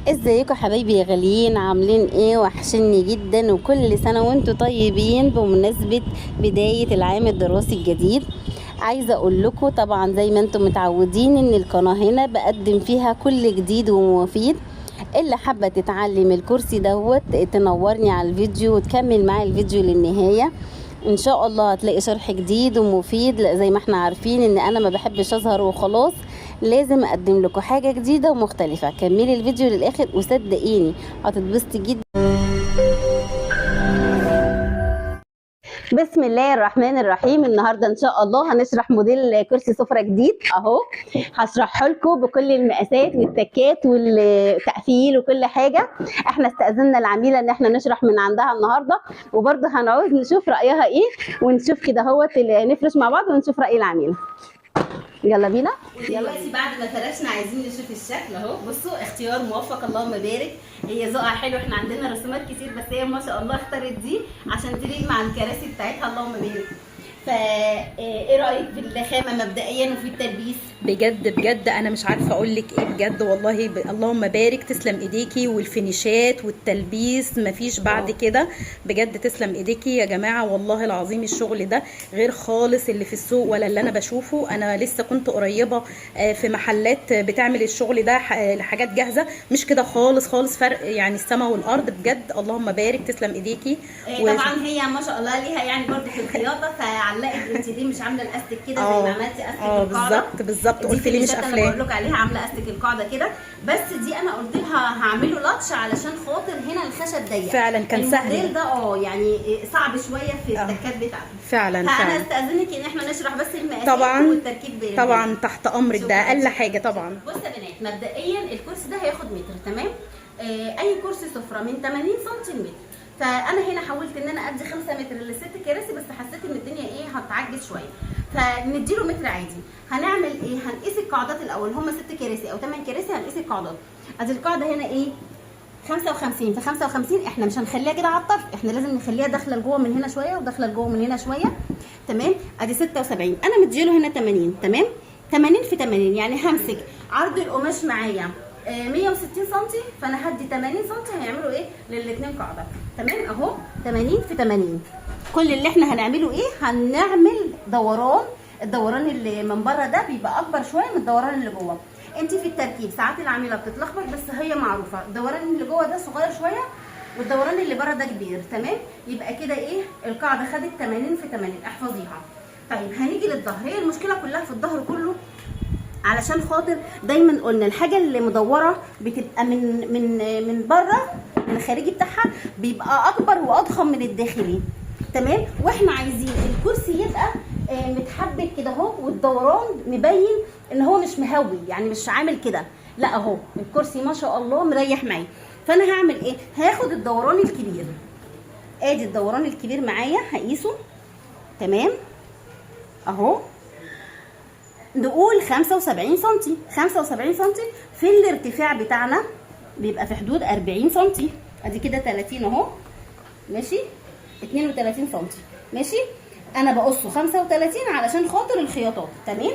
ازيكم حبايبي يا غاليين؟ عاملين ايه؟ وحشني جدا، وكل سنة وانتم طيبين بمناسبة بداية العام الدراسي الجديد. عايزة اقول لكم طبعا زي ما انتم متعودين ان القناة هنا بقدم فيها كل جديد ومفيد. اللي حابة تتعلم الكرسي دوت تنورني على الفيديو وتكمل معايا الفيديو للنهاية. ان شاء الله هتلاقي شرح جديد ومفيد. لا، زي ما احنا عارفين ان انا ما بحبش اظهر وخلاص، لازم اقدم لكم حاجة جديدة ومختلفة. كملي الفيديو للاخر وصدقيني هتتبسطي جدا. بسم الله الرحمن الرحيم. النهارده ان شاء الله هنشرح موديل كرسي سفرة جديد اهو. هشرحه لكم بكل المقاسات والتكات والتقفيل وكل حاجه. احنا استأذنا العميله ان احنا نشرح من عندها النهارده، وبرده هنعوز نشوف رايها ايه، ونشوف كده اهوت نفرش مع بعض ونشوف راي العميله. يلا بينا. دلوقتي بعد ما فرشنا عايزين نشوف الشكل اهو. بصوا، اختيار موفق اللهم بارك. هي ذوقها حلو، احنا عندنا رسومات كتير بس هي ما شاء الله اختارت دي عشان تليق مع الكراسي بتاعتها اللهم بارك. فا ايه رايك في الخامه مبدئيا وفي التلبيس؟ بجد بجد انا مش عارفه اقول لك ايه بجد والله. اللهم بارك، تسلم ايديكي، والفينيشات والتلبيس مفيش بعد كده. بجد تسلم ايديكي يا جماعه، والله العظيم الشغل ده غير خالص اللي في السوق ولا اللي انا بشوفه. انا لسه كنت قريبه في محلات بتعمل الشغل ده لحاجات جاهزه، مش كده خالص خالص، فرق يعني السما والارض بجد. اللهم بارك، تسلم ايديكي. طبعا هي ما شاء الله ليها يعني برضه في الخياطه، فعلقت انت دي مش عامله الاستيك كده زي ما عملتي استيك القاعده. بالظبط قلت لي مش افلام بقول لك عليها عامله استيك القاعده كده، بس دي انا قلت لها هعمله لاتش علشان خاطر هنا الخشب ضيق. فعلا كان سهل الموديل ده يعني صعب شويه في التكات بتاعته. فعلا فانا استاذنك ان احنا نشرح بس المقاسات طبعا والتركيب طبعا تحت امرك، ده اقل حاجه طبعا. بصوا يا بنات، مبدئيا الكرسي ده هياخد متر، تمام؟ اي كرسي سفره من 80 سم لمتر. فانا هنا حاولت ان انا ادي 5 متر للست كراسي، بس حسيت ان الدنيا هتعجز شويه، فنديله متر عادي. هنعمل ايه؟ هنقيس القاعدات الاول. هم 6 كراسي او 8 كراسي، هنقيس القاعدات. ادي القاعده هنا 55 في 55. احنا مش هنخليها كده على الطرف، احنا لازم نخليها داخله لجوه من هنا شويه وداخله لجوه من هنا شويه، تمام؟ ادي 76. انا مديله هنا 80، تمام؟ 80 في 80 يعني همسك عرض القماش معايا 160 سم، فانا هدي 80 سم هيعملوا للاثنين قاعده، تمام؟ اهو 80 في 80. كل اللي احنا هنعمله هنعمل دوران. الدوران اللي من بره ده بيبقى اكبر شويه من الدوران اللي جوه. انت في التركيب ساعات العميله بتتلخبط، بس هي معروفه الدوران اللي جوه ده صغير شويه والدوران اللي بره ده كبير، تمام؟ يبقى كده القاعده خدت 80 في 80، احفظيها. طيب هنيجي للظهر. هي المشكله كلها في الظهر كله، علشان خاطر دايما قلنا الحاجه اللي مدوره بتبقى من بره، من الخارجي بتاعها بيبقى اكبر واضخم من الداخلي، تمام؟ واحنا عايزين الكرسي يبقى متحبك كده اهو، والدوران مبين ان هو مش مهوي، يعني مش عامل كده، لا اهو الكرسي ما شاء الله مريح معايا. فانا هعمل هاخد الدوران الكبير. ادي الدوران الكبير معايا هقيسه، تمام؟ اهو نقول 75 سم. 75 سم في الارتفاع بتاعنا بيبقى في حدود 40 سم. ادي كده 30 اهو، ماشي؟ 32 سم، ماشي؟ انا بقصه 35 علشان خاطر الخياطات، تمام؟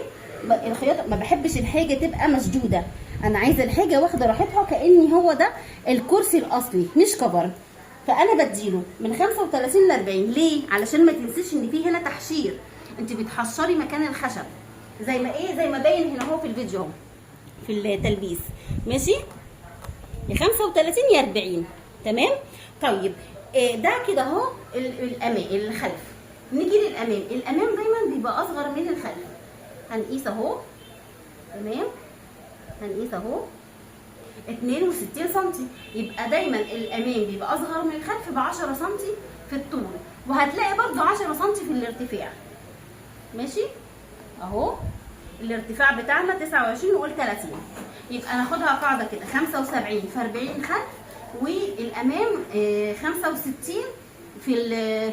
الخياطه ما بحبش الحاجه تبقى مشدوده، انا عايزه الحاجه واخده راحتها كاني هو ده الكرسي الاصلي مش كفر. فانا بديله من 35 ل 40. ليه؟ علشان ما تنسيش ان في هنا تحشير، انت بتحشري مكان الخشب زي ما زي ما باين هنا اهو في الفيديو اهو في التلبيس، ماشي؟ يا 35 يا 40، تمام؟ طيب ده كده اهو الامام. الخلف نيجي للامام. الامام دايما بيبقى اصغر من الخلف. هنقيس اهو، تمام؟ هنقيس اهو 62 سم. يبقى دايما الامام بيبقى اصغر من الخلف ب 10 سم في الطول، وهتلاقي برده 10 سم في الارتفاع، ماشي؟ اهو الارتفاع بتاعنا 29 نقول 30، يبقى ناخدها قاعده كده 75 في 40 خلف، والامام 65 في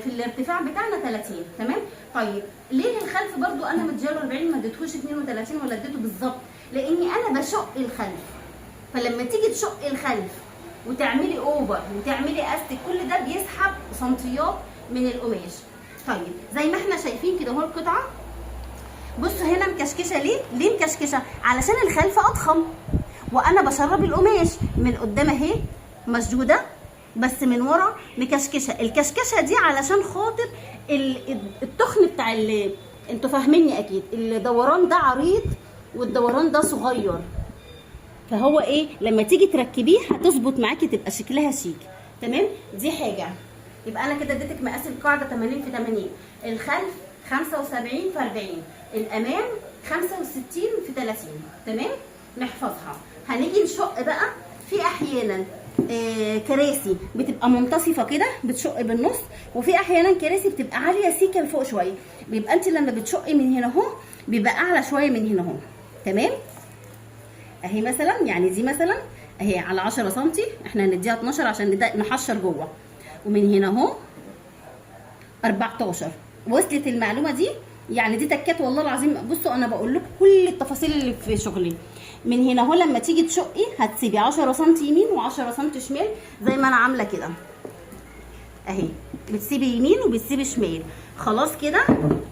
الارتفاع بتاعنا 30، تمام؟ طيب ليه الخلف برضو انا مدياله 40 ما اديتهوش 32 ولا اديته بالظبط؟ لاني انا بشق الخلف، فلما تيجي تشق الخلف وتعملي اوفر وتعملي استك كل ده بيسحب سنتيات من القماش. طيب زي ما احنا شايفين كده اهو القطعه، بصوا هنا مكشكشه. ليه مكشكشه؟ علشان الخلف اضخم وانا بشرب القماش من قدام اهي مشدوده، بس من ورا مكشكشه. الكشكشه دي علشان خاطر التخن بتاع انتوا فاهميني اكيد، الدوران ده عريض والدوران ده صغير، فهو ايه لما تيجي تركبيه هتظبط معاكي تبقى شكلها شيك. تمام، دي حاجه. يبقى انا كده اديتك مقاس القاعده 80 في 80، الخلف 75 في 40، الامام 65 في 30. تمام، نحفظها. هنيجي نشق بقى. في احيانا كراسي بتبقى منتصفه كده بتشق بالنص، وفي احيانا كراسي بتبقى عاليه سيكه لفوق شويه، بيبقى انت لما بتشقي من هنا اهو بيبقى اعلى شويه من هنا اهو. تمام، اهي مثلا يعني دي مثلا اهي على 10 سم، احنا هنديها 12 عشان نبدا نحشر جوه، ومن هنا اهو 14. وصلت المعلومه دي؟ يعني دي تكات والله العظيم. بصوا انا بقول لكم كل التفاصيل اللي في شغلي. من هنا اهو لما تيجي تشقي هتسيبي 10 سم يمين و10 سم شمال زي ما انا عامله كده اهي، بتسيبي يمين وبتسيبي شمال. خلاص كده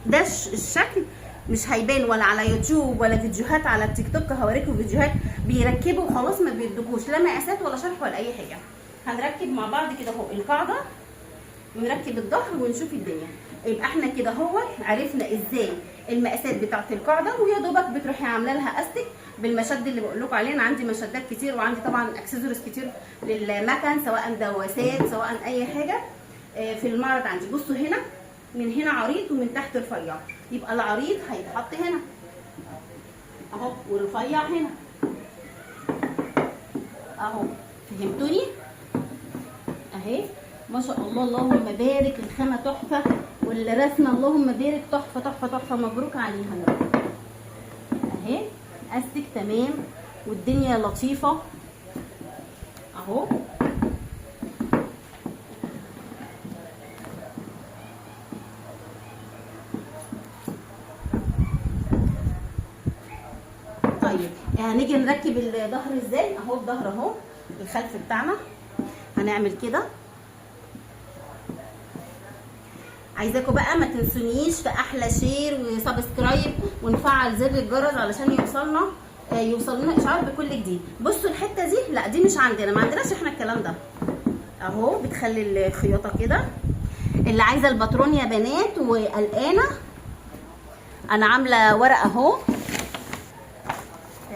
ده الشكل. مش هيبان ولا على يوتيوب ولا فيديوهات على التيك توك، هوريكم فيديوهات بيركبوا خلاص ما بيدوكوش لا مقاسات ولا شرح ولا اي حاجه. هنركب مع بعض كده اهو القاعده ونركب الظهر ونشوف الدنيا. يبقى احنا كده اهو عرفنا ازاي المقاسات بتاعه القاعده، ويا دوبك بتروحي عامله لها استك بالمشد اللي بقول لكم عليه. انا عندي مشدات كتير وعندي طبعا اكسسوارز كتير للمكن، سواء دواسات سواء اي حاجه في المعرض عندي. بصوا هنا من هنا عريض ومن تحت رفيع، يبقى العريض هيتحط هنا اهو والرفيع هنا اهو. فهمتوني؟ اهي ما شاء الله اللهم بارك، الخامه تحفه والرسمه اللهم بارك تحفه تحفه تحفه. مبروك عليها يا رب. اهي استك تمام والدنيا لطيفه اهو. طيب هنيجي نركب الظهر ازاي؟ اهو الظهر اهو الخلف بتاعنا هنعمل كده. عايزاكم بقى ما تنسونيش في احلى شير وسبسكرايب ونفعل زر الجرس علشان يوصلنا اشعار بكل جديد. بصوا الحته دي لا دي مش عندنا، ما عندناش احنا الكلام ده اهو. بتخلي الخياطه كده. اللي عايزه الباترون يا بنات وقلقانه، انا عامله ورقه اهو.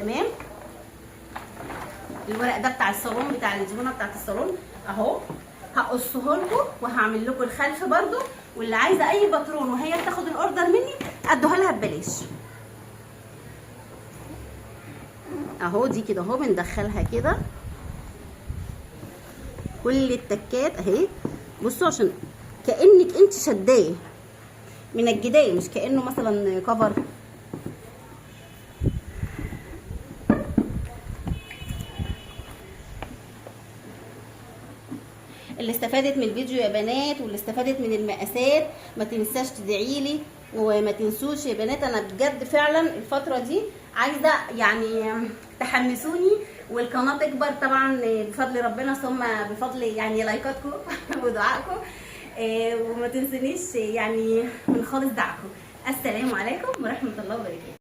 تمام، الورق ده بتاع الصالون، بتاع الزبونه بتاعت الصالون اهو. هقصه لكم وهعمل لكم الخلف برده، واللي عايزه اي باترون وهي بتاخد الاوردر مني ادوها لها ببلاش اهو. دي كده اهو بندخلها كده كل التكات اهي. بصوا عشان كانك انت شداه من الجدايه، مش كانه مثلا كفر. اللي استفادت من الفيديو يا بنات واللي استفادت من المقاسات ما تنساش تدعي لي، وما تنسوش يا بنات. انا بجد فعلا الفتره دي عايزه يعني تحمسوني والقناه تكبر طبعا بفضل ربنا ثم بفضل يعني لايكاتكم ودعائكم، وما تنسونيش يعني من خالص دعمكم. السلام عليكم ورحمه الله وبركاته.